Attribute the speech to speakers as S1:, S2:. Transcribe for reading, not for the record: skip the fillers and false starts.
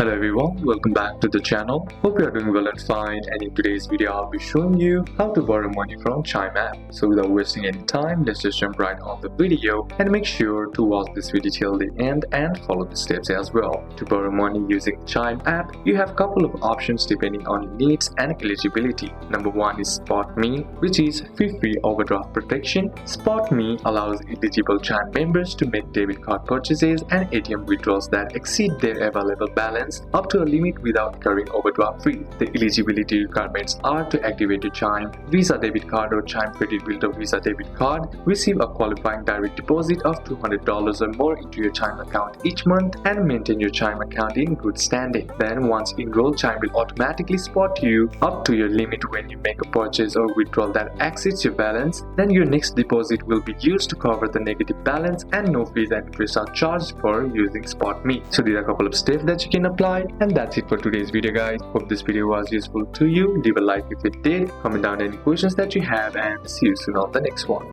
S1: Hello everyone, welcome back to the channel. Hope you are doing well and fine, and in today's video I'll be showing you how to borrow money from Chime app. So without wasting any time, let's just jump right on the video and make sure to watch this video till the end and follow the steps as well. To borrow money using Chime app, you have a couple of options depending on your needs and eligibility. Number 1 is Spot Me, which is fee-free overdraft protection. Spot Me allows eligible Chime members to make debit card purchases and ATM withdrawals that exceed their available balance up to a limit without incurring overdraft fee. The eligibility requirements are to activate your Chime Visa debit card or Chime Credit Builder Visa debit card, receive a qualifying direct deposit of $200 or more into your Chime account each month, and maintain your Chime account in good standing. Then once enrolled, Chime will automatically spot you up to your limit when you make a purchase or withdrawal that exceeds your balance. Then your next deposit will be used to cover the negative balance, and no fees and interest are charged for using Spot Me. So these are a couple of steps that you can apply, and that's it for today's video, guys. Hope this video was useful to you. Leave a like if it did, comment down any questions that you have, and see you soon on the next one.